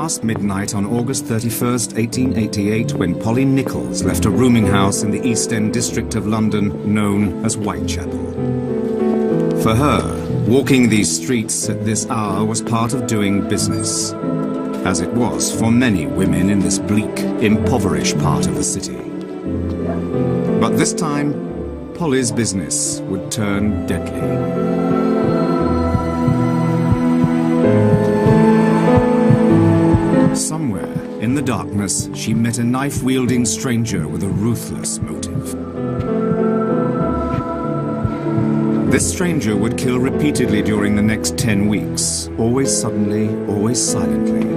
past midnight on August 31st, 1888, when Polly Nichols left a rooming house in the East End district of London known as Whitechapel. For her, walking these streets at this hour was part of doing business, as it was for many women in this bleak, impoverished part of the city. But this time, Polly's business would turn deadly. Somewhere in the darkness, she met a knife-wielding stranger with a ruthless motive. This stranger would kill repeatedly during the next 10 weeks, always suddenly, always silently.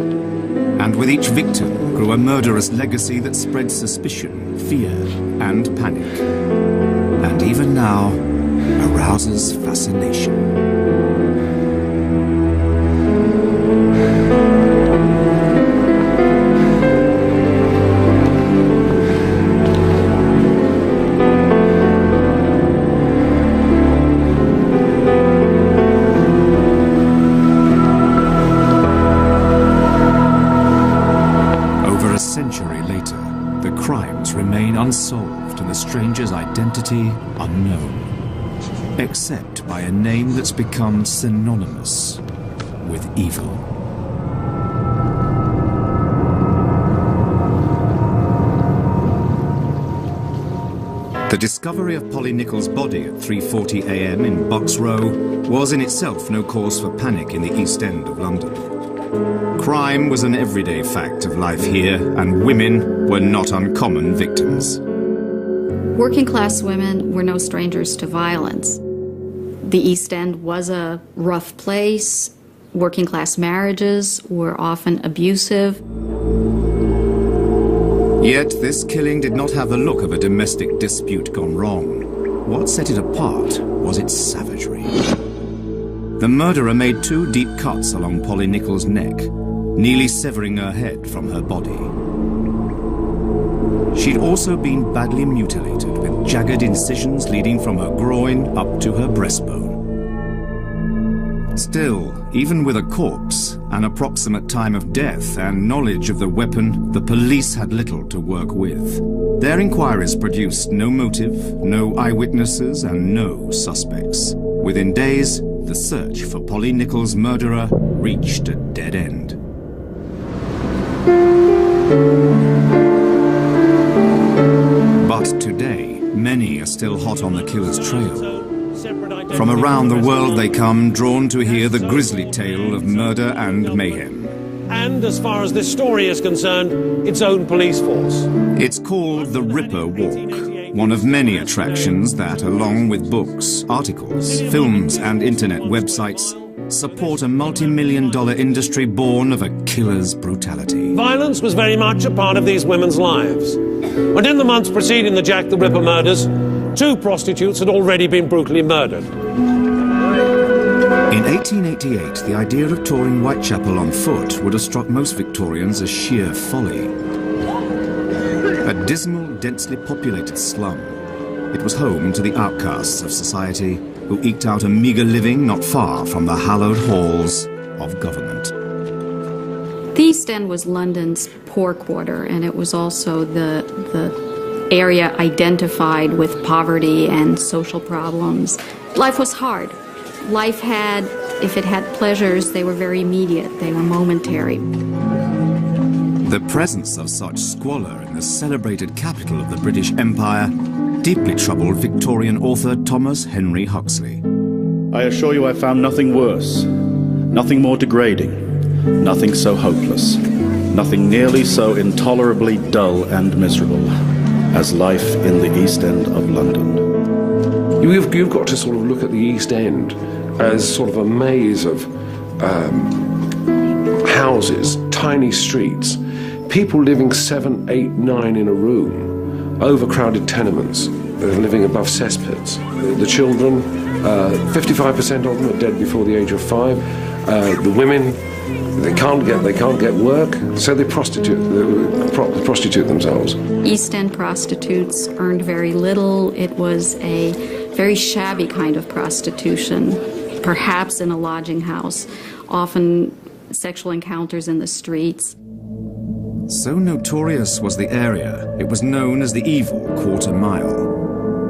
And with each victim grew a murderous legacy that spread suspicion, fear, and panic. And even now, arouses fascination. Unsolved and the stranger's identity unknown, except by a name that's become synonymous with evil. The discovery of Polly Nichols' body at 3:40 a.m. in Bucks Row was in itself no cause for panic in the East End of London. Crime was an everyday fact of life here, and women were not uncommon victims. Working class women were no strangers to violence. The East End was a rough place. Working class marriages were often abusive. Yet this killing did not have the look of a domestic dispute gone wrong. What set it apart was its savagery. The murderer made 2 deep cuts along Polly Nichols' neck, nearly severing her head from her body. She'd also been badly mutilated, with jagged incisions leading from her groin up to her breastbone. Still, even with a corpse, an approximate time of death, and knowledge of the weapon, the police had little to work with. Their inquiries produced no motive, no eyewitnesses, and no suspects. Within days, the search for Polly Nichols' murderer reached a dead end. But today, many are still hot on the killer's trail. From around the world they come, drawn to hear the grisly tale of murder and mayhem. And as far as this story is concerned, its own police force. It's called the Ripper Walk, one of many attractions that, along with books, articles, films and internet websites, support a multi-million-dollar industry born of a killer's brutality. Violence was very much a part of these women's lives. And in the months preceding the Jack the Ripper murders, 2 prostitutes had already been brutally murdered. In 1888, the idea of touring Whitechapel on foot would have struck most Victorians as sheer folly. A dismal, densely populated slum, it was home to the outcasts of society who eked out a meagre living not far from the hallowed halls of government. The East End was London's poor quarter, and it was also the area identified with poverty and social problems. Life was hard. Life had, if it had pleasures, they were very immediate, they were momentary. The presence of such squalor in the celebrated capital of the British Empire deeply troubled Victorian author Thomas Henry Huxley. I assure you I found nothing worse, nothing more degrading, nothing so hopeless, nothing nearly so intolerably dull and miserable as life in the East End of London. You've got to sort of look at the East End as sort of a maze of houses, tiny streets, people living 7, 8, 9 in a room, overcrowded tenements, living above cesspits. The children, 55% of them are dead before the age of 5. The women, they can't get work, so they prostitute themselves. East End prostitutes earned very little. It was a very shabby kind of prostitution, perhaps in a lodging house, often sexual encounters in the streets. So notorious was the area, it was known as the evil Quarter Mile.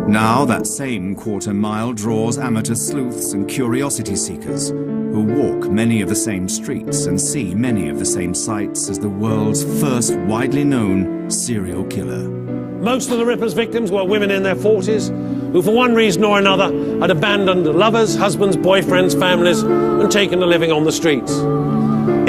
Now that same Quarter Mile draws amateur sleuths and curiosity seekers who walk many of the same streets and see many of the same sights as the world's first widely known serial killer. Most of the Ripper's victims were women in their 40s who, for one reason or another, had abandoned lovers, husbands, boyfriends, families, and taken a living on the streets.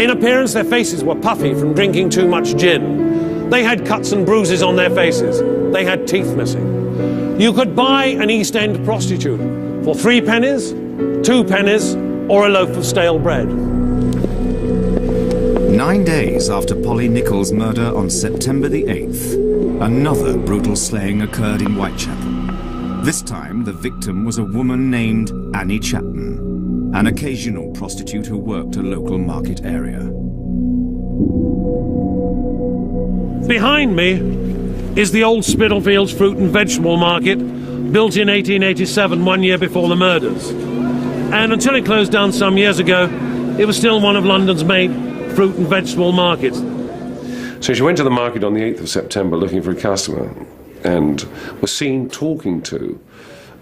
In appearance, their faces were puffy from drinking too much gin. They had cuts and bruises on their faces. They had teeth missing. You could buy an East End prostitute for 3 pennies, 2 pennies, or a loaf of stale bread. 9 days after Polly Nichols' murder on September the 8th, another brutal slaying occurred in Whitechapel. This time, the victim was a woman named Annie Chapman, an occasional prostitute who worked a local market area. Behind me is the old Spitalfields fruit and vegetable market, built in 1887, 1 year before the murders. And until it closed down some years ago, it was still one of London's main fruit and vegetable markets. So she went to the market on the 8th of September looking for a customer and was seen talking to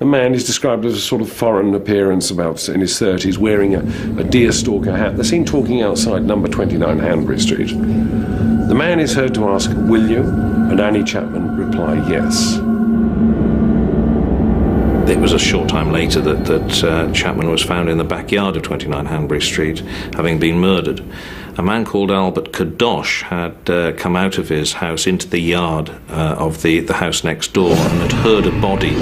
a man who's described as a sort of foreign appearance, about in his 30s, wearing a deerstalker hat. They're seen talking outside number 29 Hanbury Street. The man is heard to ask, "Will you?" and Annie Chapman reply, "Yes." It was a short time later that Chapman was found in the backyard of 29 Hanbury Street, having been murdered. A man called Albert Kadosh had come out of his house into the yard of the house next door and had heard a body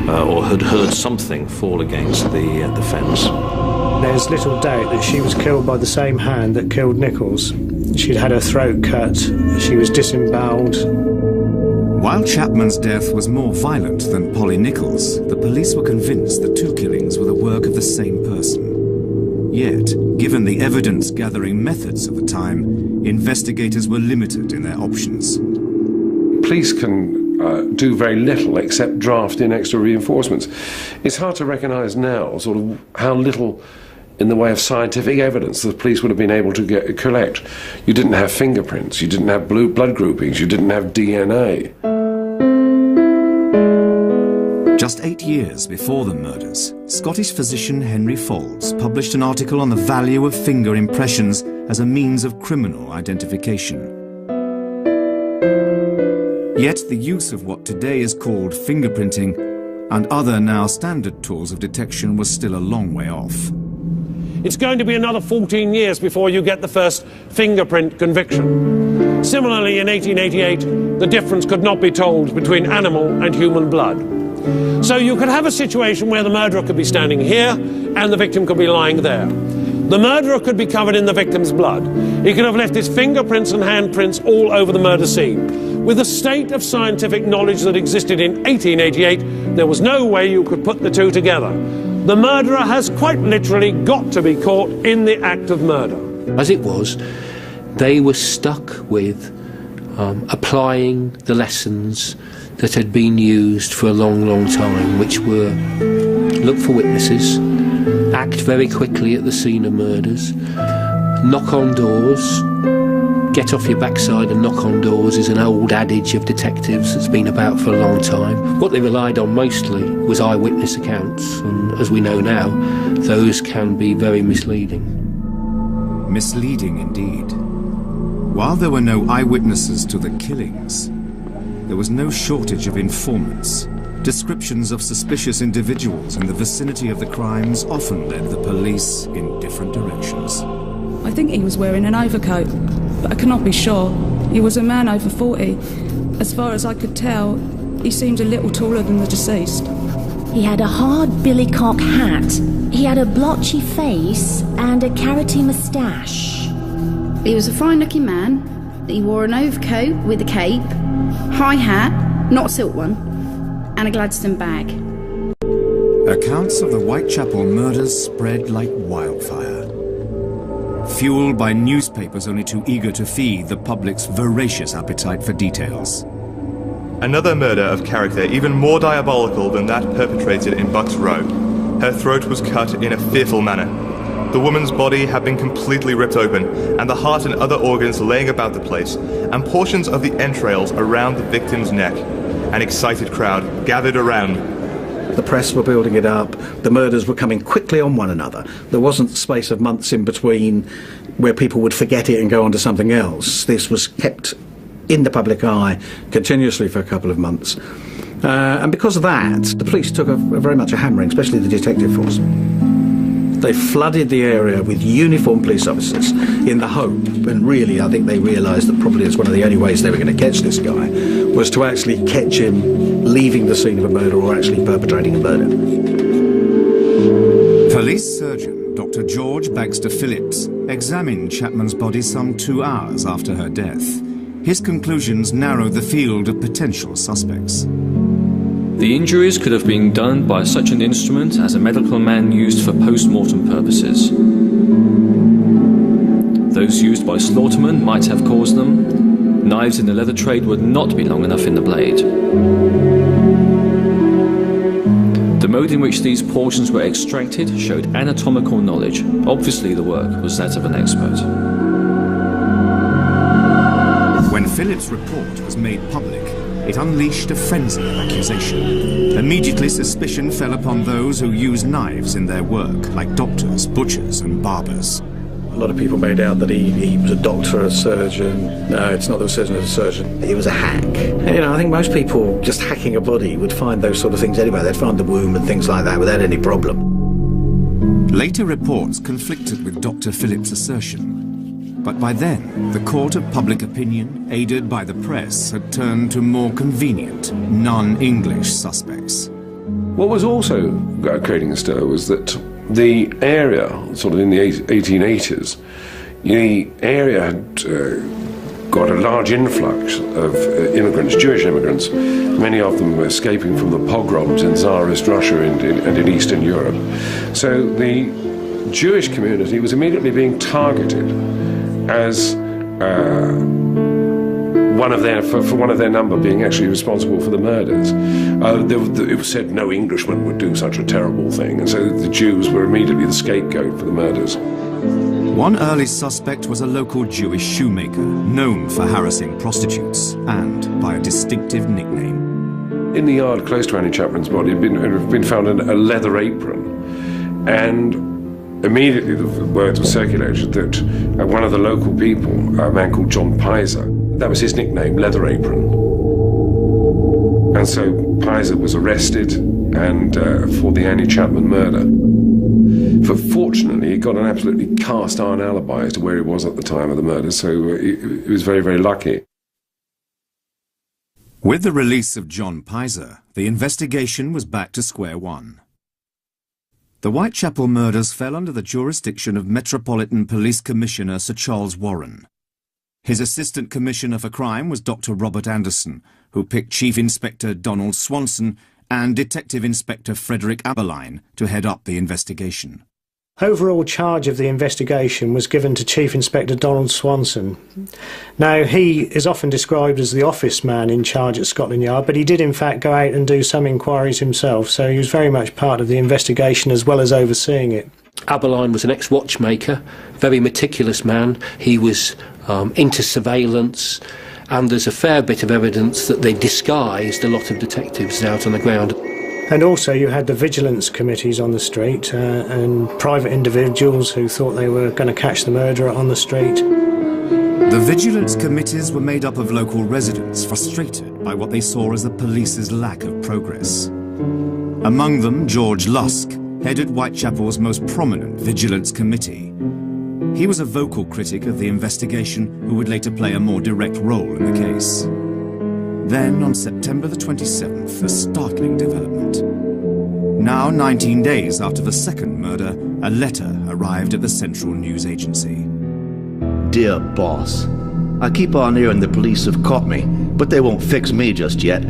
or had heard something fall against the fence. There's little doubt that she was killed by the same hand that killed Nichols. She'd had her throat cut, she was disemboweled. While Chapman's death was more violent than Polly Nichols, the police were convinced the 2 killings were the work of the same person. Yet, given the evidence-gathering methods of the time, investigators were limited in their options. Police can do very little except draft in extra reinforcements. It's hard to recognise now sort of how little in the way of scientific evidence the police would have been able to collect. You didn't have fingerprints, you didn't have blood groupings, you didn't have DNA. Just 8 years before the murders, Scottish physician Henry Faulds published an article on the value of finger impressions as a means of criminal identification. Yet the use of what today is called fingerprinting and other now standard tools of detection was still a long way off. It's going to be another 14 years before you get the first fingerprint conviction. Similarly, in 1888, the difference could not be told between animal and human blood. So you could have a situation where the murderer could be standing here and the victim could be lying there. The murderer could be covered in the victim's blood. He could have left his fingerprints and handprints all over the murder scene. With the state of scientific knowledge that existed in 1888, there was no way you could put the two together. The murderer has quite literally got to be caught in the act of murder. As it was, they were stuck with applying the lessons that had been used for a long, long time, which were look for witnesses, act very quickly at the scene of murders, knock on doors. Get off your backside and knock on doors is an old adage of detectives that's been about for a long time. What they relied on mostly was eyewitness accounts, and as we know now, those can be very misleading. Misleading indeed. While there were no eyewitnesses to the killings, there was no shortage of informants. Descriptions of suspicious individuals in the vicinity of the crimes often led the police in different directions. I think he was wearing an overcoat, but I cannot be sure. He was a man over 40. As far as I could tell, he seemed a little taller than the deceased. He had a hard billycock hat. He had a blotchy face and a carroty moustache. He was a fine-looking man. He wore an overcoat with a cape, high hat, not a silk one, and a Gladstone bag. Accounts of the Whitechapel murders spread like wildfire, fueled by newspapers only too eager to feed the public's voracious appetite for details. Another murder of character even more diabolical than that perpetrated in Bucks Row. Her throat was cut in a fearful manner. The woman's body had been completely ripped open, and the heart and other organs laying about the place, and portions of the entrails around the victim's neck. An excited crowd gathered around. The press were building it up. The murders were coming quickly on one another. There wasn't a space of months in between where people would forget it and go on to something else. This was kept in the public eye continuously for a couple of months. And because of that, the police took very much a hammering, especially the detective force. They flooded the area with uniformed police officers in the hope, and really I think they realised that probably it's one of the only ways they were going to catch this guy, was to actually catch him leaving the scene of a murder or actually perpetrating a murder. Police surgeon Dr. George Baxter Phillips examined Chapman's body some 2 hours after her death. His conclusions narrowed the field of potential suspects. The injuries could have been done by such an instrument as a medical man used for post-mortem purposes. Those used by slaughtermen might have caused them. Knives in the leather trade would not be long enough in the blade. The mode in which these portions were extracted showed anatomical knowledge. Obviously the work was that of an expert. When Phillips' report was made public, it unleashed a frenzy of accusation. Immediately suspicion fell upon those who use knives in their work, like doctors, butchers and barbers. A lot of people made out that he was a doctor, a surgeon. No, it's not that a surgeon was a surgeon. He was a hack. And, I think most people just hacking a body would find those sort of things anyway. They'd find the womb and things like that without any problem. Later reports conflicted with Dr. Phillips' assertion. But by then, the court of public opinion, aided by the press, had turned to more convenient, non-English suspects. What was also creating a stir was that the area, sort of in the 1880s, the area had got a large influx of immigrants, Jewish immigrants, many of them escaping from the pogroms in Tsarist Russia and in Eastern Europe. So the Jewish community was immediately being targeted as one of their number being actually responsible for the murders. It was said no Englishman would do such a terrible thing, and so the Jews were immediately the scapegoat for the murders. One early suspect was a local Jewish shoemaker, known for harassing prostitutes, and by a distinctive nickname. In the yard close to Annie Chapman's body had been found a leather apron, and immediately the words were circulated that one of the local people, a man called John Pizer, that was his nickname, Leather Apron. And so Pizer was arrested and for the Annie Chapman murder. But fortunately, he got an absolutely cast-iron alibi as to where he was at the time of the murder, so he was very, very lucky. With the release of John Pizer, the investigation was back to square one. The Whitechapel murders fell under the jurisdiction of Metropolitan Police Commissioner Sir Charles Warren. His Assistant Commissioner for Crime was Dr. Robert Anderson, who picked Chief Inspector Donald Swanson and Detective Inspector Frederick Aberline to head up the investigation. Overall charge of the investigation was given to Chief Inspector Donald Swanson. Now, he is often described as the office man in charge at Scotland Yard, but he did in fact go out and do some inquiries himself, so he was very much part of the investigation as well as overseeing it. Aberline was an ex-watchmaker, very meticulous man. He was into surveillance, and there's a fair bit of evidence that they disguised a lot of detectives out on the ground. And also you had the vigilance committees on the street and private individuals who thought they were going to catch the murderer on the street. The vigilance committees were made up of local residents frustrated by what they saw as the police's lack of progress. Among them, George Lusk headed Whitechapel's most prominent vigilance committee. He was a vocal critic of the investigation who would later play a more direct role in the case. Then, on September the 27th, a startling development. Now, 19 days after the second murder, a letter arrived at the Central News Agency. Dear boss, I keep on hearing the police have caught me, but they won't fix me just yet.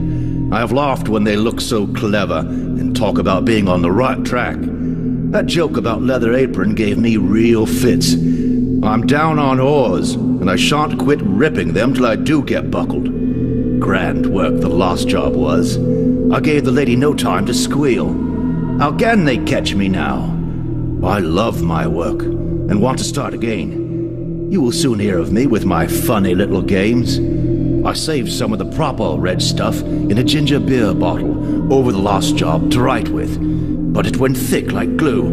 I have laughed when they look so clever and talk about being on the right track. That joke about Leather Apron gave me real fits. I'm down on whores, and I shan't quit ripping them till I do get buckled. Grand work the last job was. I gave the lady no time to squeal. How can they catch me now? I love my work and want to start again. You will soon hear of me with my funny little games. I saved some of the proper red stuff in a ginger beer bottle over the last job to write with, but it went thick like glue,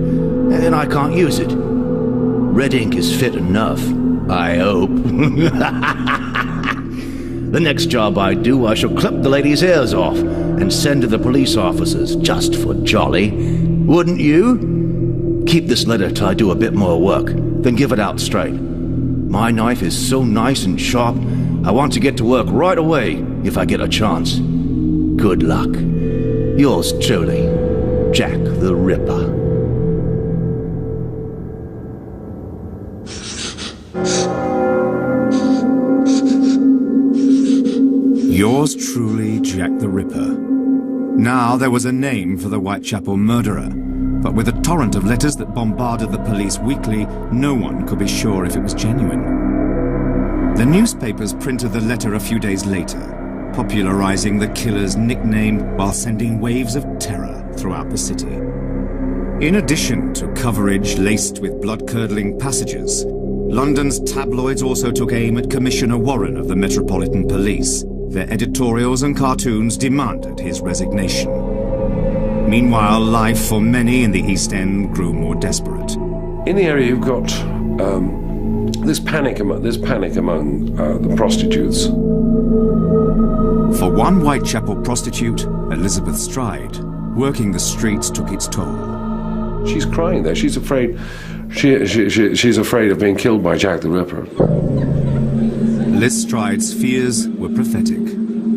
and I can't use it. Red ink is fit enough, I hope. The next job I do, I shall clip the ladies' hairs off and send to the police officers, just for jolly. Wouldn't you? Keep this letter till I do a bit more work, then give it out straight. My knife is so nice and sharp, I want to get to work right away if I get a chance. Good luck. Yours truly, Jack the Ripper. Yours truly, Jack the Ripper. Now there was a name for the Whitechapel murderer, but with a torrent of letters that bombarded the police weekly, no one could be sure if it was genuine. The newspapers printed the letter a few days later, popularizing the killer's nickname while sending waves of terror throughout the city. In addition to coverage laced with blood-curdling passages, London's tabloids also took aim at Commissioner Warren of the Metropolitan Police. Their editorials and cartoons demanded his resignation. Meanwhile, life for many in the East End grew more desperate. In the area, you've got there's panic among the prostitutes. For one Whitechapel prostitute, Elizabeth Stride, working the streets took its toll. She's crying there. She's afraid. She's afraid of being killed by Jack the Ripper. Liz Stride's fears were prophetic.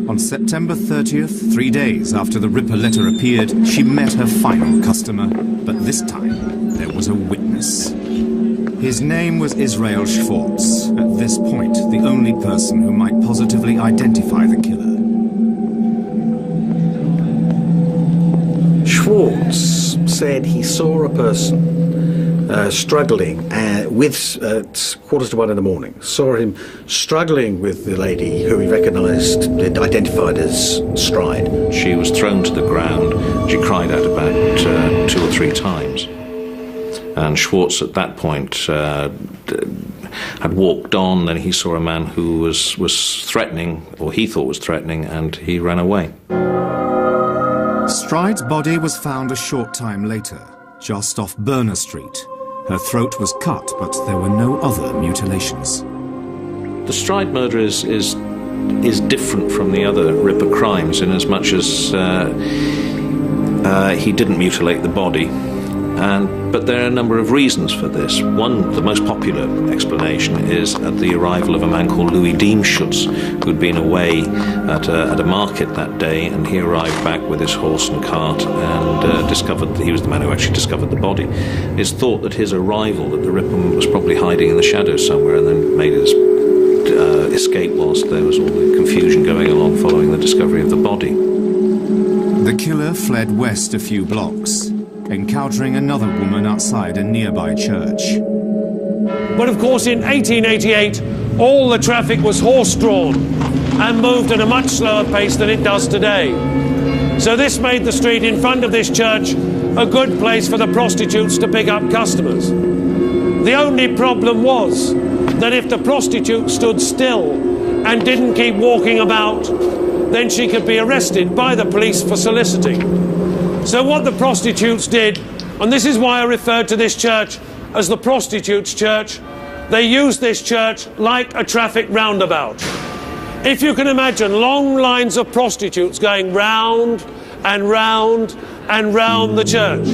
On September 30th, 3 days after the Ripper letter appeared, she met her final customer, but this time there was a witness. His name was Israel Schwartz, at this point the only person who might positively identify the killer. Schwartz said he saw a person struggling with quarters to 1 in the morning. Saw him struggling with the lady who he recognised, identified as Stride. She was thrown to the ground. She cried out about 2 or 3 times. And Schwartz at that point had walked on, then he saw a man who was threatening, or he thought was threatening, and he ran away. Stride's body was found a short time later, just off Berner Street. Her throat was cut, but there were no other mutilations. The Stride murder is different from the other Ripper crimes in as much as he didn't mutilate the body. But there are a number of reasons for this. One, the most popular explanation, is at the arrival of a man called Louis Diemschutz, who'd been away at a market that day, and he arrived back with his horse and cart and discovered that he was the man who actually discovered the body. It's thought that his arrival, that the Ripper was probably hiding in the shadows somewhere and then made his escape whilst there was all the confusion going along following the discovery of the body. The killer fled west a few blocks, encountering another woman outside a nearby church. But of course, in 1888, all the traffic was horse-drawn and moved at a much slower pace than it does today. So this made the street in front of this church a good place for the prostitutes to pick up customers. The only problem was that if the prostitute stood still and didn't keep walking about, then she could be arrested by the police for soliciting. So what the prostitutes did, and this is why I referred to this church as the prostitutes' church, they used this church like a traffic roundabout. If you can imagine long lines of prostitutes going round and round and round the church.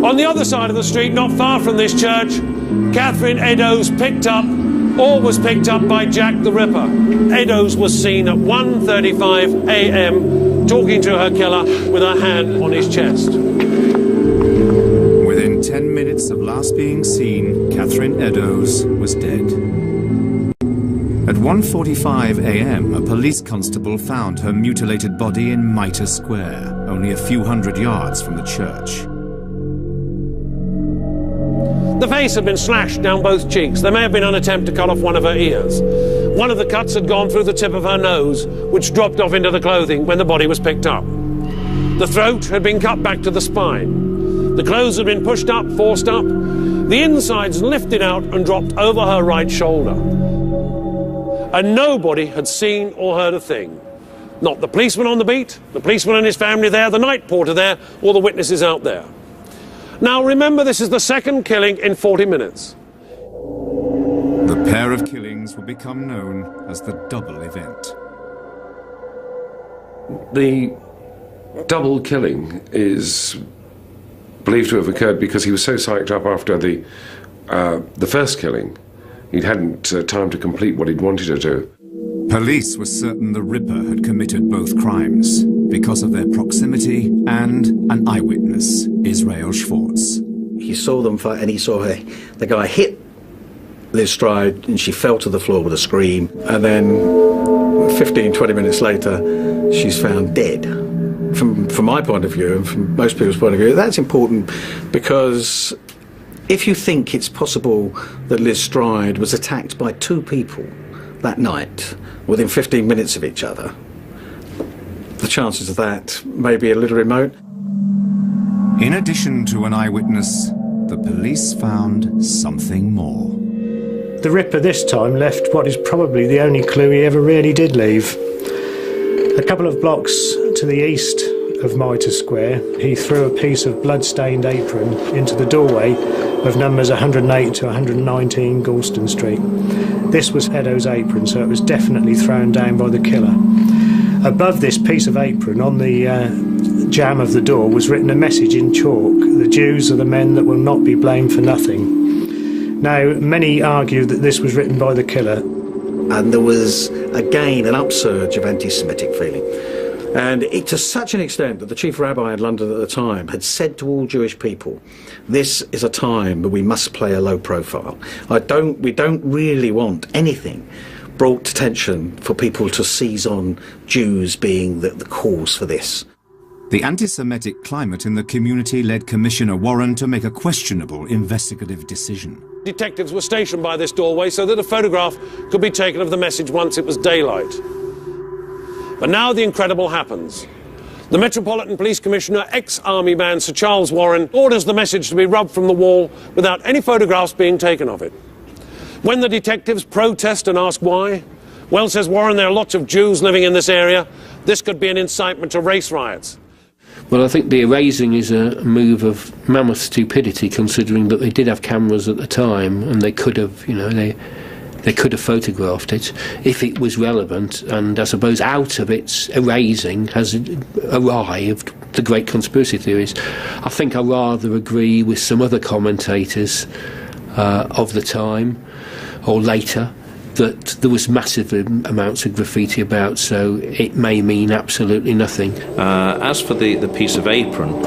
On the other side of the street, not far from this church, Catherine Eddowes was picked up by Jack the Ripper. Eddowes was seen at 1:35 a.m. talking to her killer with her hand on his chest. Within 10 minutes of last being seen, Catherine Eddowes was dead. At 1:45 a.m., a police constable found her mutilated body in Mitre Square, only a few hundred yards from the church. The face had been slashed down both cheeks. There may have been an attempt to cut off one of her ears. One of the cuts had gone through the tip of her nose, which dropped off into the clothing when the body was picked up. The throat had been cut back to the spine. The clothes had been pushed up, forced up, the insides lifted out and dropped over her right shoulder. And nobody had seen or heard a thing. Not the policeman on the beat, the policeman and his family there, the night porter there, or the witnesses out there. Now remember, this is the second killing in 40 minutes. The pair of killings will become known as the double event. The double killing is believed to have occurred because he was so psyched up after the first killing, he hadn't time to complete what he'd wanted to do. Police were certain the Ripper had committed both crimes because of their proximity and an eyewitness, Israel Schwartz. He saw them fight, and he saw the guy hit Liz Stride, and she fell to the floor with a scream. And then 15, 20 minutes later, she's found dead. From my point of view, and from most people's point of view, that's important because if you think it's possible that Liz Stride was attacked by two people that night, within 15 minutes of each other, the chances of that may be a little remote. In addition to an eyewitness, the police found something more. The Ripper this time left what is probably the only clue he ever really did leave. A couple of blocks to the east of Mitre Square, he threw a piece of blood-stained apron into the doorway of numbers 108 to 119 Galston Street. This was Edo's apron, so it was definitely thrown down by the killer. Above this piece of apron, on the jamb of the door, was written a message in chalk: "The Jews are the men that will not be blamed for nothing." Now, many argue that this was written by the killer. And there was, again, an upsurge of anti-Semitic feeling. And it, to such an extent that the chief rabbi in London at the time had said to all Jewish people, this is a time that we must play a low profile. We don't really want anything brought to attention for people to seize on Jews being the cause for this. The anti-Semitic climate in the community led Commissioner Warren to make a questionable investigative decision. Detectives were stationed by this doorway so that a photograph could be taken of the message once it was daylight. But now the incredible happens. The Metropolitan Police Commissioner, ex-Army man Sir Charles Warren, orders the message to be rubbed from the wall without any photographs being taken of it. When the detectives protest and ask why, well, says Warren, there are lots of Jews living in this area. This could be an incitement to race riots. Well, I think the erasing is a move of mammoth stupidity, considering that they did have cameras at the time and they could have, they could have photographed it if it was relevant, and I suppose out of its erasing has arrived the great conspiracy theories. I think I rather agree with some other commentators of the time, or later, that there was massive amounts of graffiti about, so it may mean absolutely nothing. As for the piece of apron,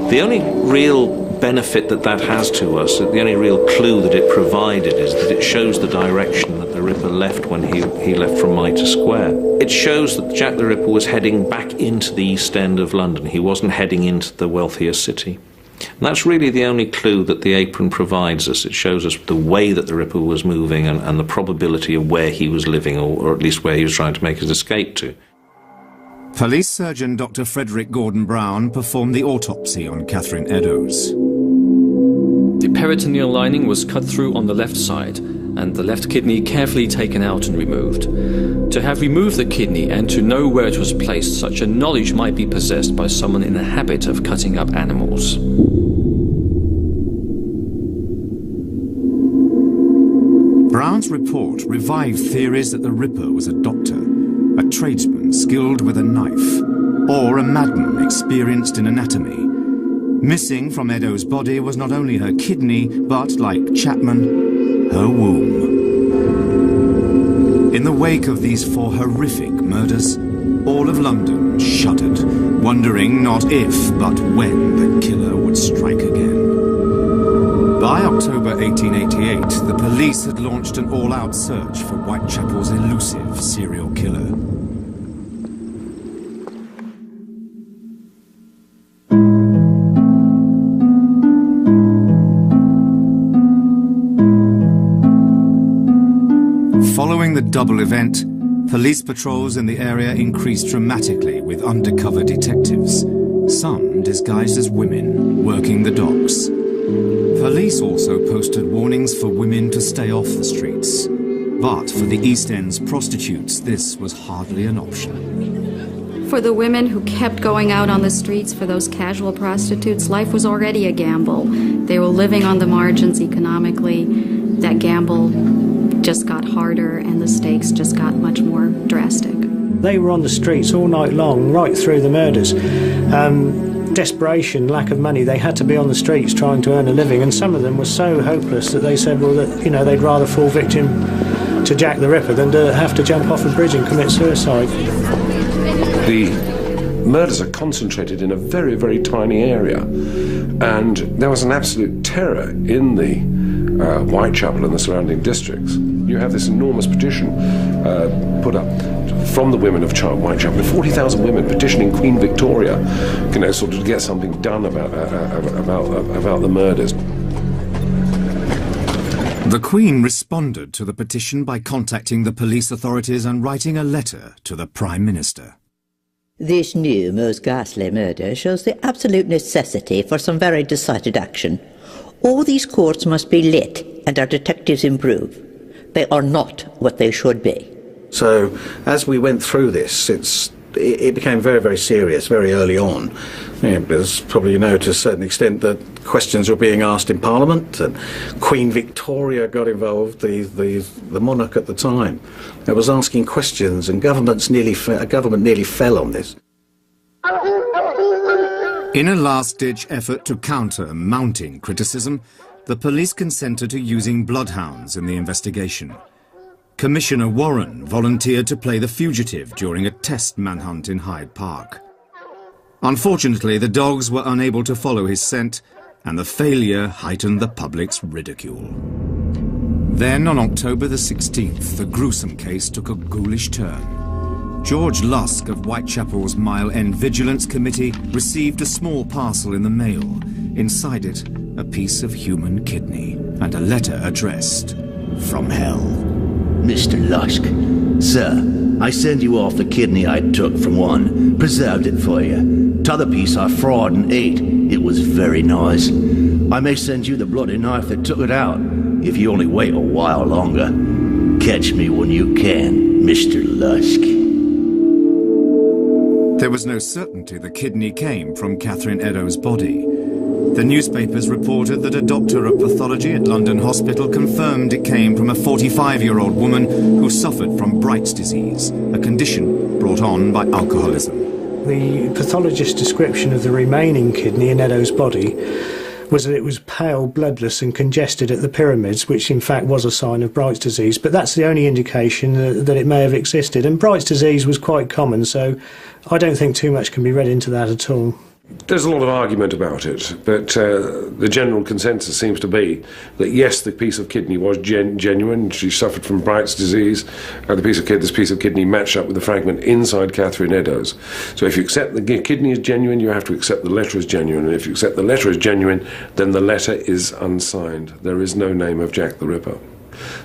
the only real benefit that has to us, the only real clue that it provided, is that it shows the direction that the Ripper left when he left from Mitre Square. It shows that Jack the Ripper was heading back into the East End of London. He wasn't heading into the wealthier city. And that's really the only clue that the apron provides us. It shows us the way that the Ripper was moving and the probability of where he was living, or at least where he was trying to make his escape to. Police surgeon Dr. Frederick Gordon Brown performed the autopsy on Catherine Eddowes. The peritoneal lining was cut through on the left side, and the left kidney carefully taken out and removed. To have removed the kidney and to know where it was placed, such a knowledge might be possessed by someone in the habit of cutting up animals. Brown's report revived theories that the Ripper was a doctor, a tradesman skilled with a knife, or a madman experienced in anatomy. Missing from Eddowes' body was not only her kidney, but, like Chapman, her womb. In the wake of these four horrific murders, all of London shuddered, wondering not if, but when the killer would strike again. By October 1888, the police had launched an all-out search for Whitechapel's elusive serial killer. Following the double event, police patrols in the area increased dramatically with undercover detectives, some disguised as women working the docks. Police also posted warnings for women to stay off the streets. But for the East End's prostitutes, this was hardly an option. For the women who kept going out on the streets, for those casual prostitutes, life was already a gamble. They were living on the margins economically. That gamble just got harder and the stakes just got much more drastic. They were on the streets all night long, right through the murders. Desperation, lack of money, they had to be on the streets trying to earn a living, and some of them were so hopeless that they said, well, that, you know, they'd rather fall victim to Jack the Ripper than to have to jump off a bridge and commit suicide. The murders are concentrated in a very, very tiny area, and there was an absolute terror in the Whitechapel and the surrounding districts. You have this enormous petition put up from the women of Whitechapel, 40,000 women petitioning Queen Victoria, you know, sort of to get something done about the murders. The Queen responded to the petition by contacting the police authorities and writing a letter to the Prime Minister. This new, most ghastly murder shows the absolute necessity for some very decided action. All these courts must be lit and our detectives improve. They are not what they should be. So, as we went through this, it became very, very serious very early on. Because probably you know to a certain extent that questions were being asked in Parliament, and Queen Victoria got involved, the monarch at the time. It was asking questions, and government nearly fell on this. In a last-ditch effort to counter mounting criticism, the police consented to using bloodhounds in the investigation. Commissioner Warren volunteered to play the fugitive during a test manhunt in Hyde Park. Unfortunately, the dogs were unable to follow his scent, and the failure heightened the public's ridicule. Then, on October the 16th, the gruesome case took a ghoulish turn. George Lusk of Whitechapel's Mile End Vigilance Committee received a small parcel in the mail. Inside it, a piece of human kidney and a letter addressed, "From Hell." Mr. Lusk, sir, I send you off the kidney I took from one, preserved it for you. T'other piece I fried and ate. It was very nice. I may send you the bloody knife that took it out, if you only wait a while longer. Catch me when you can, Mr. Lusk. There was no certainty the kidney came from Catherine Eddowes' body. The newspapers reported that a doctor of pathology at London Hospital confirmed it came from a 45-year-old woman who suffered from Bright's disease, a condition brought on by alcoholism. The pathologist's description of the remaining kidney in Eddowes' body was that it was pale, bloodless and congested at the pyramids, which in fact was a sign of Bright's disease, but that's the only indication that it may have existed. And Bright's disease was quite common, so I don't think too much can be read into that at all. There's a lot of argument about it, but the general consensus seems to be that yes, the piece of kidney was genuine. She suffered from Bright's disease. This piece of kidney matched up with the fragment inside Catherine Eddowes. So if you accept the kidney is genuine, you have to accept the letter as genuine. And if you accept the letter as genuine, then the letter is unsigned. There is no name of Jack the Ripper.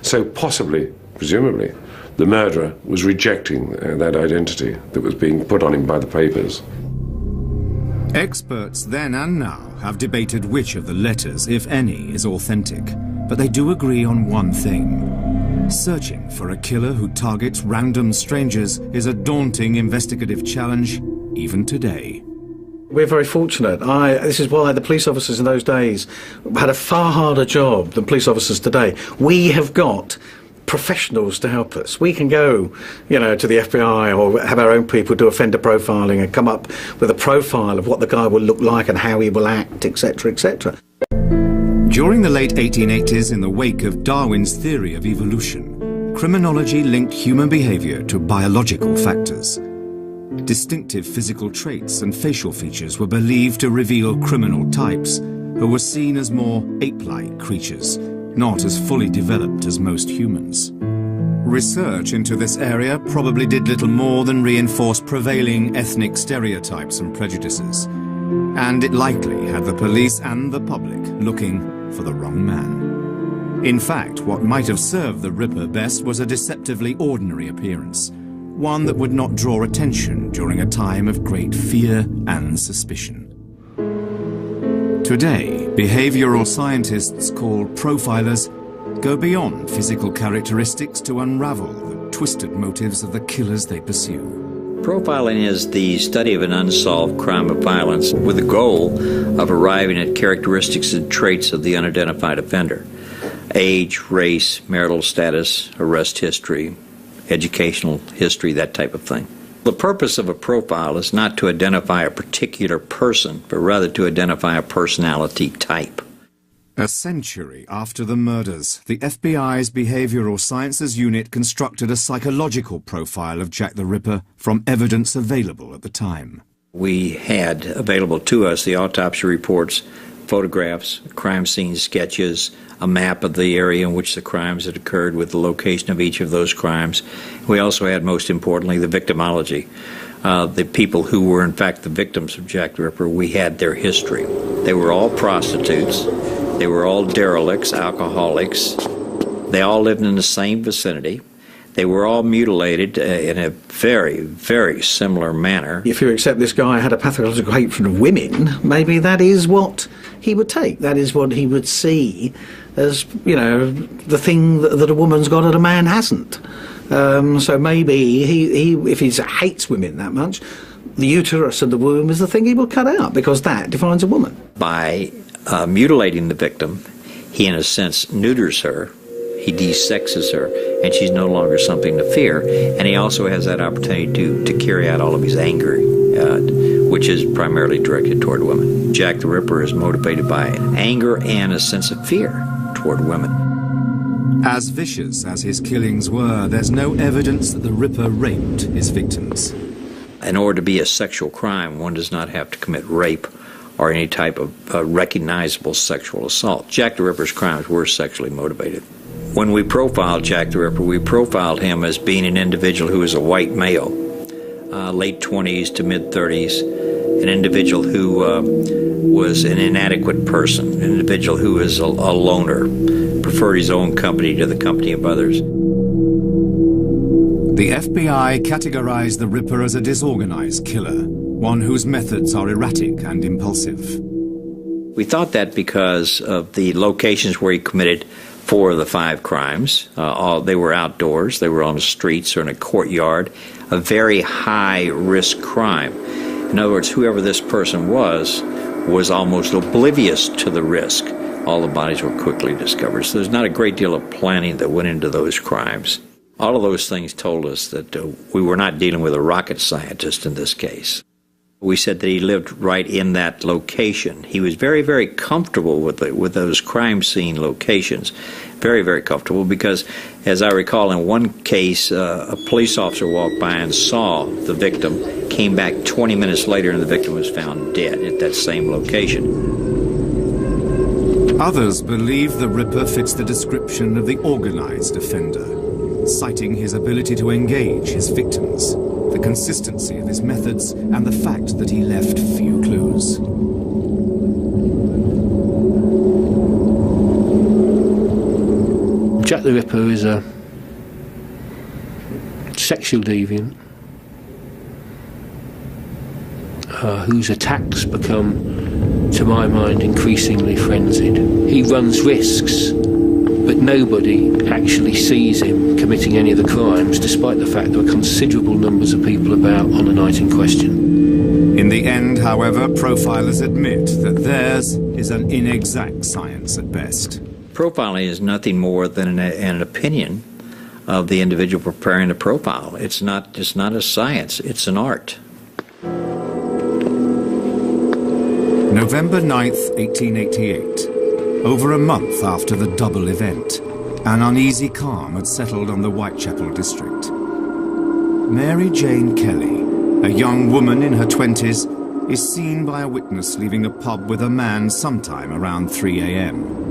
So possibly, presumably, the murderer was rejecting that identity that was being put on him by the papers. Experts then and now have debated which of the letters, if any, is authentic, but they do agree on one thing. Searching for a killer who targets random strangers is a daunting investigative challenge, even today. We're very fortunate. This is why the police officers in those days had a far harder job than police officers today. We have got professionals to help us. We can go, to the FBI or have our own people do offender profiling and come up with a profile of what the guy will look like and how he will act, etc., etc. During the late 1880s, in the wake of Darwin's theory of evolution, criminology linked human behavior to biological factors. Distinctive physical traits and facial features were believed to reveal criminal types who were seen as more ape-like creatures, not as fully developed as most humans. Research into this area probably did little more than reinforce prevailing ethnic stereotypes and prejudices, and it likely had the police and the public looking for the wrong man. In fact, what might have served the Ripper best was a deceptively ordinary appearance. one that would not draw attention during a time of great fear and suspicion. Today, behavioral scientists called profilers go beyond physical characteristics to unravel the twisted motives of the killers they pursue. Profiling is the study of an unsolved crime of violence with the goal of arriving at characteristics and traits of the unidentified offender. Age, race, marital status, arrest history, educational history, that type of thing. The purpose of a profile is not to identify a particular person, but rather to identify a personality type. A century after the murders, the FBI's Behavioral Sciences Unit constructed a psychological profile of Jack the Ripper from evidence available at the time. We had available to us the autopsy reports, photographs, crime scene sketches, a map of the area in which the crimes had occurred with the location of each of those crimes. We also had, most importantly, the victimology. The people who were, in fact, the victims of Jack the Ripper, we had their history. They were all prostitutes. They were all derelicts, alcoholics. They all lived in the same vicinity. They were all mutilated in a very, very similar manner. If you accept this guy had a pathological hatred of women, maybe that is what he would take. That is what he would see as, you know, the thing that a woman's got and a man hasn't. So maybe he if he hates women that much, the uterus and the womb is the thing he will cut out, because that defines a woman. By mutilating the victim, he in a sense neuters her, he desexes her, and she's no longer something to fear. And he also has that opportunity to carry out all of his anger, which is primarily directed toward women. Jack the Ripper is motivated by anger and a sense of fear toward women. As vicious as his killings were, there's no evidence that the Ripper raped his victims. In order to be a sexual crime, one does not have to commit rape or any type of recognizable sexual assault. Jack the Ripper's crimes were sexually motivated. When we profiled Jack the Ripper, we profiled him as being an individual who was a white male, late 20s to mid-30s, an individual who was an inadequate person, an individual who was a loner, preferred his own company to the company of others. The FBI categorized the Ripper as a disorganized killer, one whose methods are erratic and impulsive. We thought that because of the locations where he committed 4 of the 5 crimes. They were outdoors, they were on the streets or in a courtyard, a very high-risk crime. In other words, whoever this person was almost oblivious to the risk. All the bodies were quickly discovered. So there's not a great deal of planning that went into those crimes. All of those things told us that we were not dealing with a rocket scientist in this case. We said that he lived right in that location. He was very, very comfortable with those crime scene locations. Very, very comfortable because, as I recall, in one case, a police officer walked by and saw the victim, came back 20 minutes later, and the victim was found dead at that same location. Others believe the Ripper fits the description of the organized offender, citing his ability to engage his victims, the consistency of his methods, and the fact that he left few clues. Jack the Ripper is a sexual deviant whose attacks become, to my mind, increasingly frenzied. He runs risks, but nobody actually sees him committing any of the crimes, despite the fact there are considerable numbers of people about on the night in question. In the end, however, profilers admit that theirs is an inexact science at best. Profiling is nothing more than an opinion of the individual preparing the profile. It's not a science, it's an art. November 9th, 1888. Over a month after the double event, an uneasy calm had settled on the Whitechapel district. Mary Jane Kelly, a young woman in her 20s, is seen by a witness leaving a pub with a man sometime around 3 a.m.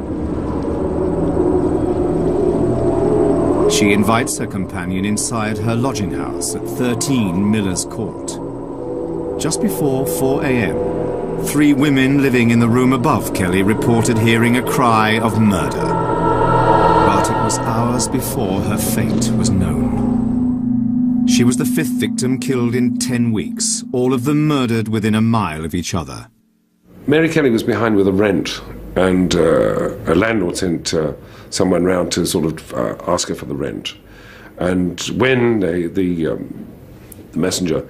She invites her companion inside her lodging house at 13 Miller's Court. Just before 4 a.m., 3 women living in the room above Kelly reported hearing a cry of murder. But it was hours before her fate was known. She was the 5th victim killed in 10 weeks, all of them murdered within a mile of each other. Mary Kelly was behind with a rent, and a landlord sent someone round to sort of ask her for the rent. And when the messenger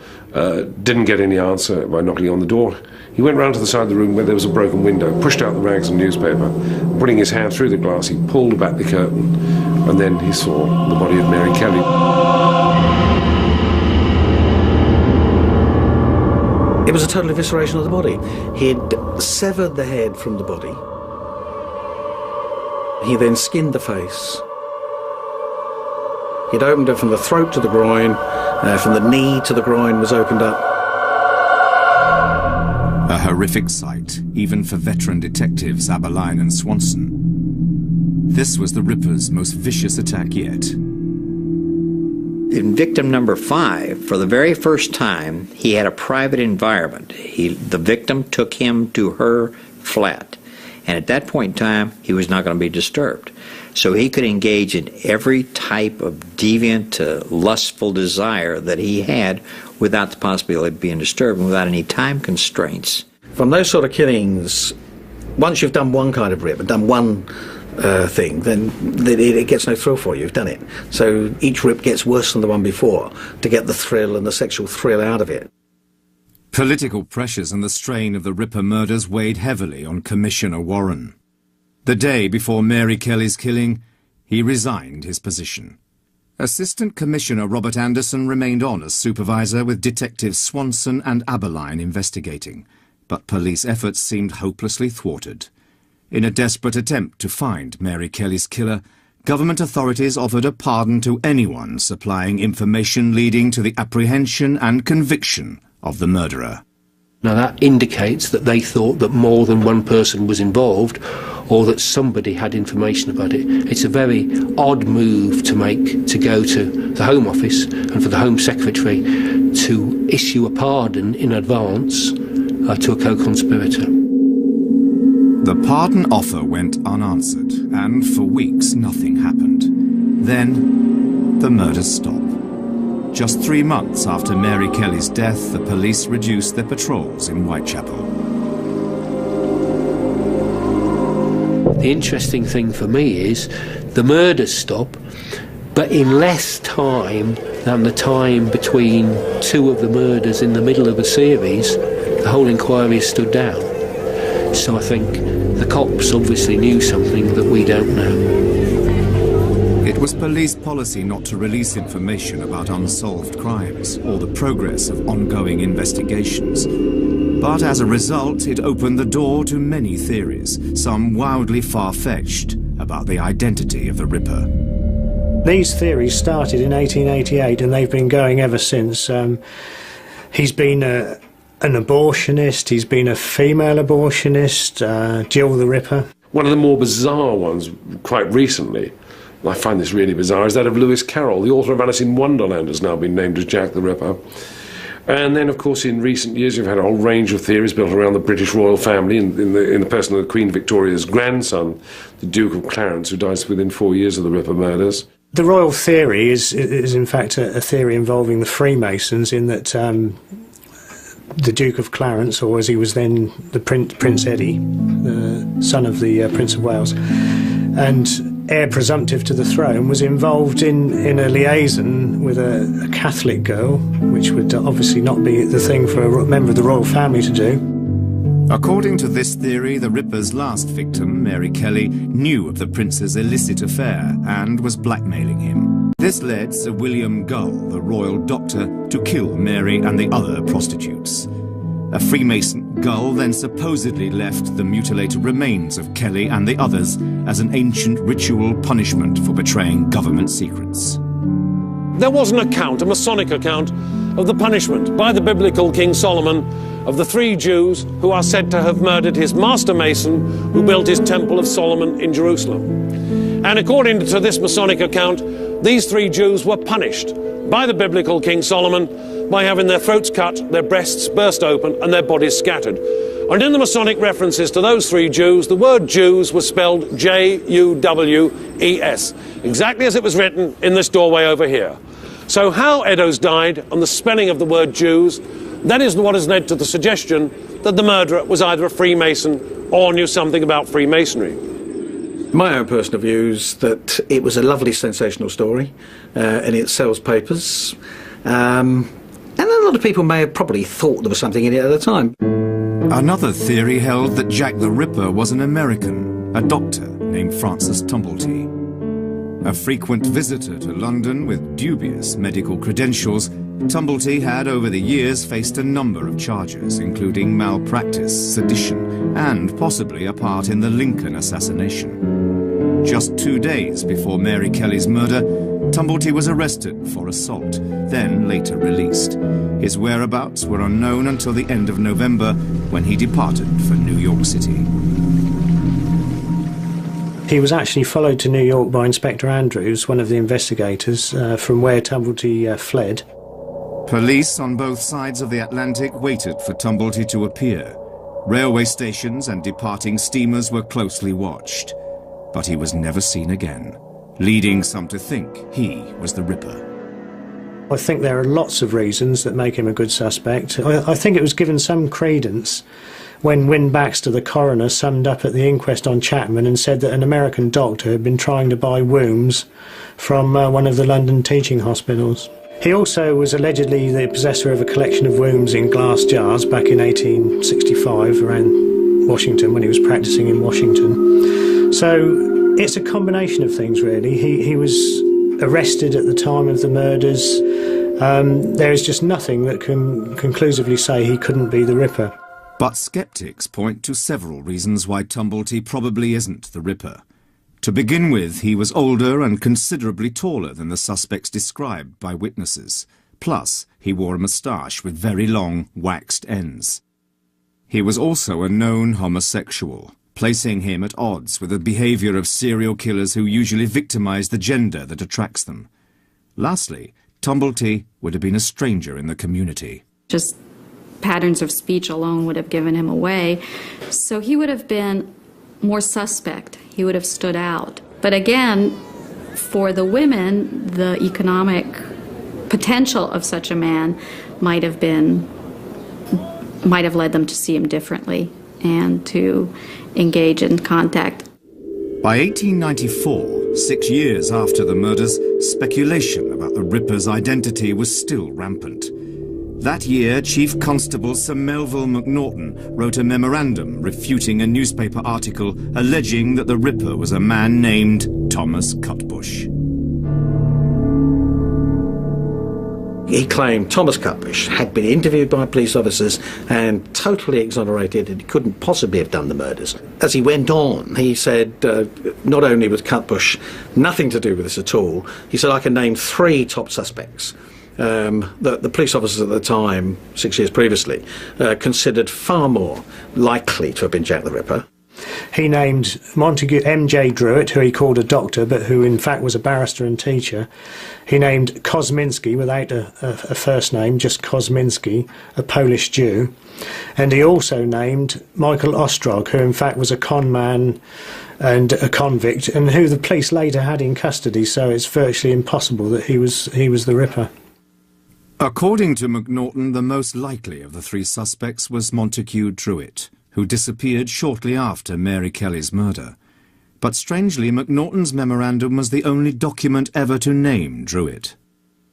didn't get any answer by knocking on the door, he went round to the side of the room where there was a broken window, pushed out the rags and newspaper, putting his hand through the glass, he pulled back the curtain, and then he saw the body of Mary Kelly. It was a total evisceration of the body. He'd severed the head from the body. He then skinned the face. He'd opened it from the throat to the groin, from the knee to the groin was opened up. A horrific sight, even for veteran detectives Abberline and Swanson. This was the Ripper's most vicious attack yet. In victim number 5, for the very first time, he had a private environment. The victim took him to her flat. And at that point in time, he was not going to be disturbed. So he could engage in every type of deviant, lustful desire that he had without the possibility of being disturbed and without any time constraints. From those sort of killings, once you've done one kind of rip and done one thing, then it gets no thrill for you. You've done it. So each rip gets worse than the one before to get the thrill and the sexual thrill out of it. Political pressures and the strain of the Ripper murders weighed heavily on Commissioner Warren. The day before Mary Kelly's killing, he resigned his position. Assistant Commissioner Robert Anderson remained on as supervisor with Detectives Swanson and Abberline investigating, but police efforts seemed hopelessly thwarted. In a desperate attempt to find Mary Kelly's killer, government authorities offered a pardon to anyone supplying information leading to the apprehension and conviction of the murderer. Now that indicates that they thought that more than one person was involved, or that somebody had information about it. It's a very odd move to make, to go to the Home Office and for the Home Secretary to issue a pardon in advance to a co-conspirator. The pardon offer went unanswered, and for weeks nothing happened. Then, the murders stopped. Just 3 months after Mary Kelly's death, the police reduced their patrols in Whitechapel. The interesting thing for me is the murders stop, but in less time than the time between 2 of the murders in the middle of a series, the whole inquiry has stood down. So I think the cops obviously knew something that we don't know. It was police policy not to release information about unsolved crimes or the progress of ongoing investigations. But as a result, it opened the door to many theories, some wildly far-fetched, about the identity of the Ripper. These theories started in 1888 and they've been going ever since. He's been an abortionist, he's been a female abortionist, Jill the Ripper. One of the more bizarre ones quite recently, I find this really bizarre, is that of Lewis Carroll. The author of Alice in Wonderland has now been named as Jack the Ripper. And then, of course, in recent years, you've had a whole range of theories built around the British royal family in the person of Queen Victoria's grandson, the Duke of Clarence, who dies within 4 years of the Ripper murders. The royal theory is in fact a theory involving the Freemasons, in that the Duke of Clarence, or as he was then the Prince Eddie, the son of the Prince of Wales, and heir presumptive to the throne, was involved in a liaison with a Catholic girl, which would obviously not be the thing for a member of the royal family to do. According to this theory, the Ripper's last victim, Mary Kelly, knew of the prince's illicit affair and was blackmailing him. This led Sir William Gull, the royal doctor, to kill Mary and the other prostitutes. A Freemason, Gull then supposedly left the mutilated remains of Kelly and the others as an ancient ritual punishment for betraying government secrets. There was an account, a Masonic account, of the punishment by the biblical King Solomon of the 3 Jews who are said to have murdered his master mason who built his Temple of Solomon in Jerusalem. And according to this Masonic account, these 3 Jews were punished by the biblical King Solomon by having their throats cut, their breasts burst open, and their bodies scattered. And in the Masonic references to those 3 Jews, the word Jews was spelled J-U-W-E-S, exactly as it was written in this doorway over here. So how Eddowes died and the spelling of the word Jews, that is what has led to the suggestion that the murderer was either a Freemason or knew something about Freemasonry. My own personal view is that it was a lovely sensational story and it sells papers. And a lot of people may have probably thought there was something in it at the time. Another theory held that Jack the Ripper was an American, a doctor named Francis Tumblety. A frequent visitor to London with dubious medical credentials, Tumblety had over the years faced a number of charges, including malpractice, sedition, and possibly a part in the Lincoln assassination. Just 2 days before Mary Kelly's murder, Tumblety was arrested for assault, then later released. His whereabouts were unknown until the end of November, when he departed for New York City. He was actually followed to New York by Inspector Andrews, one of the investigators, from where Tumblety fled. Police on both sides of the Atlantic waited for Tumblety to appear. Railway stations and departing steamers were closely watched. But he was never seen again, leading some to think he was the Ripper. I think there are lots of reasons that make him a good suspect. I think it was given some credence when Wynne Baxter, the coroner, summed up at the inquest on Chapman and said that an American doctor had been trying to buy wombs from one of the London teaching hospitals. He also was allegedly the possessor of a collection of wombs in glass jars back in 1865 around Washington, when he was practicing in Washington. So it's a combination of things, really. He was arrested at the time of the murders. There is just nothing that can conclusively say he couldn't be the Ripper. But skeptics point to several reasons why Tumblety probably isn't the Ripper. To begin with, he was older and considerably taller than the suspects described by witnesses. Plus, he wore a moustache with very long, waxed ends. He was also a known homosexual, placing him at odds with the behavior of serial killers who usually victimize the gender that attracts them. Lastly, Tumblety would have been a stranger in the community. Just patterns of speech alone would have given him away. So he would have been more suspect. He would have stood out. But again, for the women, the economic potential of such a man might have led them to see him differently and to engage in contact. By 1894, 6 years after the murders, speculation about the Ripper's identity was still rampant. That year, Chief Constable Sir Melville Macnaghten wrote a memorandum refuting a newspaper article alleging that the Ripper was a man named Thomas Cutbush. He claimed Thomas Cutbush had been interviewed by police officers and totally exonerated, and he couldn't possibly have done the murders. As he went on, he said not only was Cutbush nothing to do with this at all, he said, I can name 3 top suspects that the police officers at the time, 6 years previously, considered far more likely to have been Jack the Ripper. He named Montague M.J. Druitt, who he called a doctor, but who in fact was a barrister and teacher. He named Kosminski, without a first name, just Kosminski, a Polish Jew. And he also named Michael Ostrog, who in fact was a con man and a convict, and who the police later had in custody, so it's virtually impossible that he was the Ripper. According to Macnaghten, the most likely of the 3 suspects was Montague Druitt, who disappeared shortly after Mary Kelly's murder. But strangely, Macnaghten's memorandum was the only document ever to name Druitt.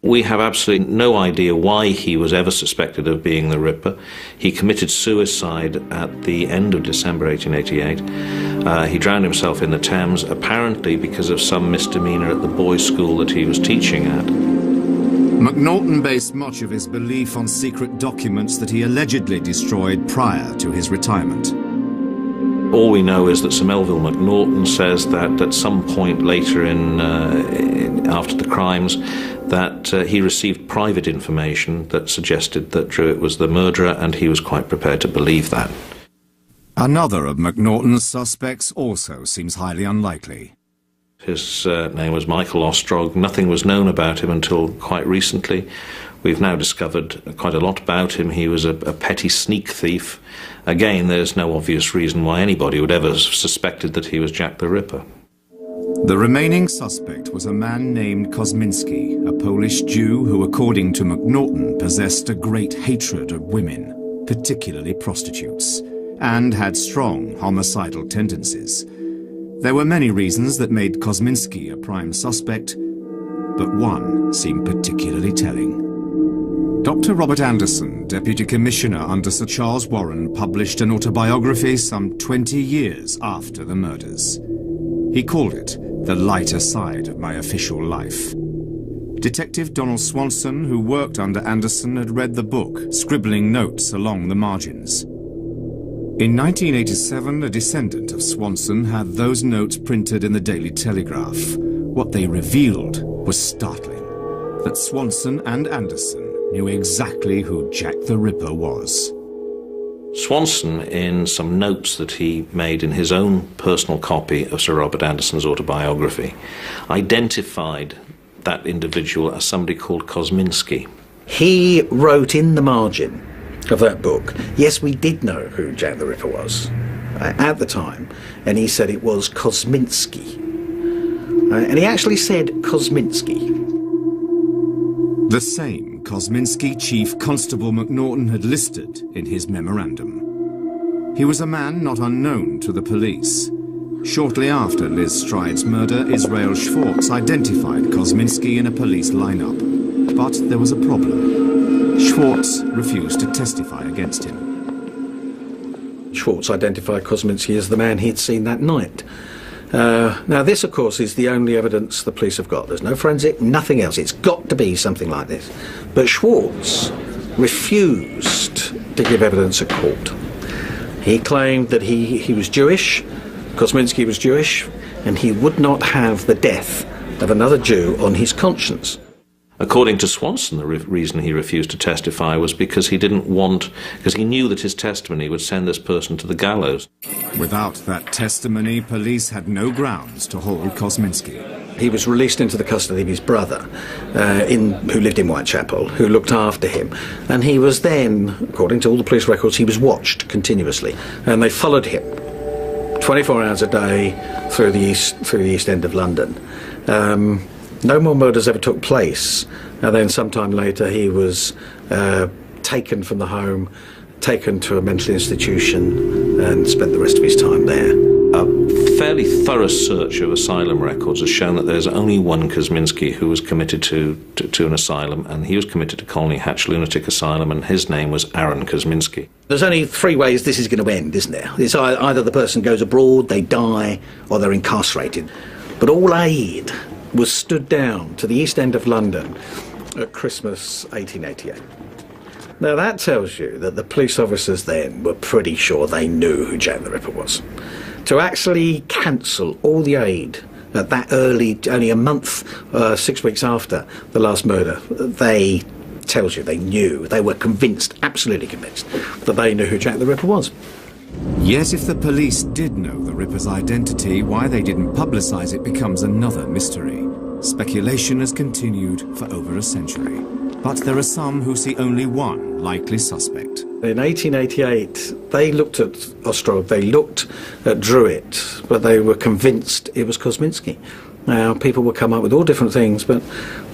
We have absolutely no idea why he was ever suspected of being the Ripper. He committed suicide at the end of December 1888. He drowned himself in the Thames, apparently because of some misdemeanor at the boys' school that he was teaching at. Macnaghten based much of his belief on secret documents that he allegedly destroyed prior to his retirement. All we know is that Sir Melville Macnaghten says that at some point later after the crimes, that he received private information that suggested that Druitt was the murderer, and he was quite prepared to believe that. Another of Macnaghten's suspects also seems highly unlikely. His name was Michael Ostrog. Nothing was known about him until quite recently. We've now discovered quite a lot about him. He was a petty sneak thief. Again, there's no obvious reason why anybody would ever have suspected that he was Jack the Ripper. The remaining suspect was a man named Kosminski, a Polish Jew who, according to McNaughton, possessed a great hatred of women, particularly prostitutes, and had strong homicidal tendencies. There were many reasons that made Kosminski a prime suspect, but one seemed particularly telling. Dr. Robert Anderson, Deputy Commissioner under Sir Charles Warren, published an autobiography some 20 years after the murders. He called it The Lighter Side of My Official Life. Detective Donald Swanson, who worked under Anderson, had read the book, scribbling notes along the margins. In 1987, a descendant of Swanson had those notes printed in the Daily Telegraph. What they revealed was startling, that Swanson and Anderson knew exactly who Jack the Ripper was. Swanson, in some notes that he made in his own personal copy of Sir Robert Anderson's autobiography, identified that individual as somebody called Kosminski. He wrote in the margin of that book, yes, we did know who Jack the Ripper was at the time, and he said it was Kosminski. And he actually said Kosminski. The same Kosminski Chief Constable McNaughton had listed in his memorandum. He was a man not unknown to the police. Shortly after Liz Stride's murder, Israel Schwartz identified Kosminski in a police lineup. But there was a problem. Schwartz refused to testify against him. Schwartz identified Kosminski as the man he'd seen that night. Now this, of course, is the only evidence the police have got. There's no forensic, nothing else. It's got to be something like this. But Schwartz refused to give evidence at court. He claimed that he was Jewish, Kosminski was Jewish, and he would not have the death of another Jew on his conscience. According to Swanson, the reason he refused to testify was because he knew that his testimony would send this person to the gallows. Without that testimony, police had no grounds to hold Kosminski. He was released into the custody of his brother, who lived in Whitechapel, who looked after him. And he was then, according to all the police records, he was watched continuously. And they followed him 24 hours a day through the East End of London. No more murders ever took place, and then sometime later he was taken from the home, taken to a mental institution, and spent the rest of his time there. A fairly thorough search of asylum records has shown that there's only one Kosminski who was committed to an asylum, and he was committed to Colney Hatch Lunatic Asylum, and his name was Aaron Kosminski. There's only three ways this is going to end, isn't there? It's either the person goes abroad, they die, or they're incarcerated. But all aid was stood down to the East End of London at Christmas 1888. Now that tells you that the police officers then were pretty sure they knew who Jack the Ripper was. To actually cancel all the aid at that early, only a month, 6 weeks after the last murder, tells you they knew, they were convinced, absolutely convinced, that they knew who Jack the Ripper was. Yet if the police did know the Ripper's identity, why they didn't publicise it becomes another mystery. Speculation has continued for over a century. But there are some who see only one likely suspect. In 1888, they looked at Ostrog, they looked at Druitt, but they were convinced it was Kosminski. Now, people would come up with all different things, but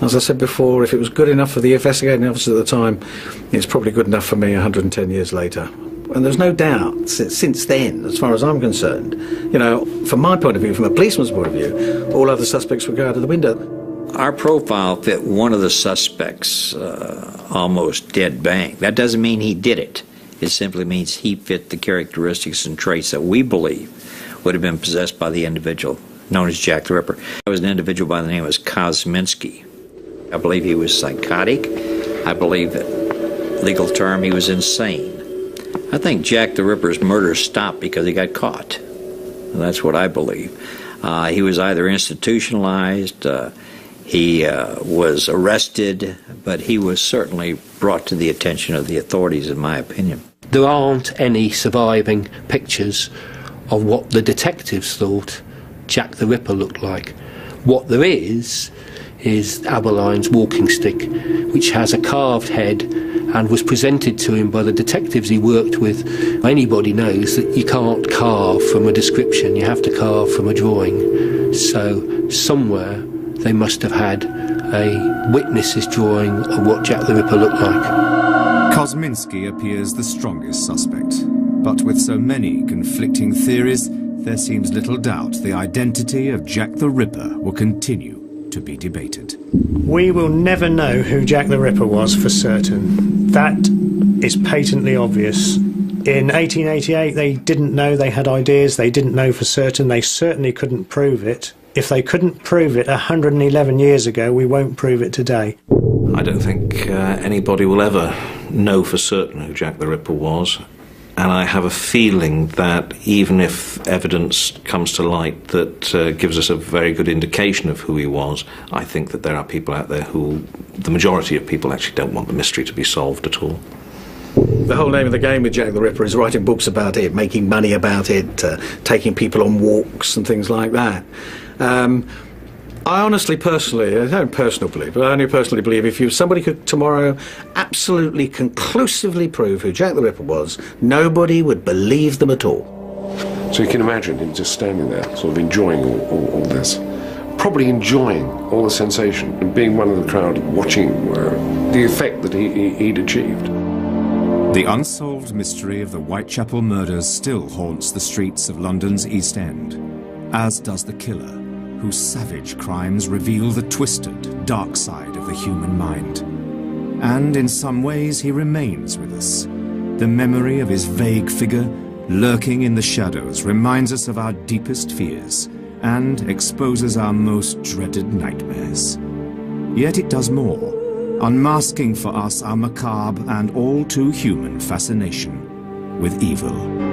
as I said before, if it was good enough for the investigating officers at the time, it's probably good enough for me 110 years later. And there's no doubt, since then, as far as I'm concerned, from my point of view, from a policeman's point of view, all other suspects would go out of the window. Our profile fit one of the suspects almost dead bang. That doesn't mean he did it. It simply means he fit the characteristics and traits that we believe would have been possessed by the individual known as Jack the Ripper. There was an individual by the name of Kosminski. I believe he was psychotic. I believe that legal term he was insane. I think Jack the Ripper's murder stopped because he got caught. And that's what I believe. He was either institutionalized, he was arrested, but he was certainly brought to the attention of the authorities, in my opinion. There aren't any surviving pictures of what the detectives thought Jack the Ripper looked like. What there is Abberline's walking stick, which has a carved head and was presented to him by the detectives he worked with. Anybody knows that you can't carve from a description, you have to carve from a drawing. So somewhere they must have had a witness's drawing of what Jack the Ripper looked like. Kosminski appears the strongest suspect, but with so many conflicting theories, there seems little doubt the identity of Jack the Ripper will continue to be debated. We will never know who Jack the Ripper was for certain. That is patently obvious. In 1888 they didn't know, they had ideas, they didn't know for certain, they certainly couldn't prove it. If they couldn't prove it 111 years ago, we won't prove it today. I don't think anybody will ever know for certain who Jack the Ripper was. And I have a feeling that even if evidence comes to light that gives us a very good indication of who he was, I think that there are people out there who, the majority of people actually don't want the mystery to be solved at all. The whole name of the game with Jack the Ripper is writing books about it, making money about it, taking people on walks and things like that. I honestly, personally, I don't personally believe, but I only personally believe if somebody could tomorrow absolutely conclusively prove who Jack the Ripper was, nobody would believe them at all. So you can imagine him just standing there, sort of enjoying all this. Probably enjoying all the sensation and being one of the crowd watching the effect that he'd achieved. The unsolved mystery of the Whitechapel murders still haunts the streets of London's East End, as does the killer, whose savage crimes reveal the twisted, dark side of the human mind. And in some ways he remains with us. The memory of his vague figure, lurking in the shadows, reminds us of our deepest fears and exposes our most dreaded nightmares. Yet it does more, unmasking for us our macabre and all too human fascination with evil.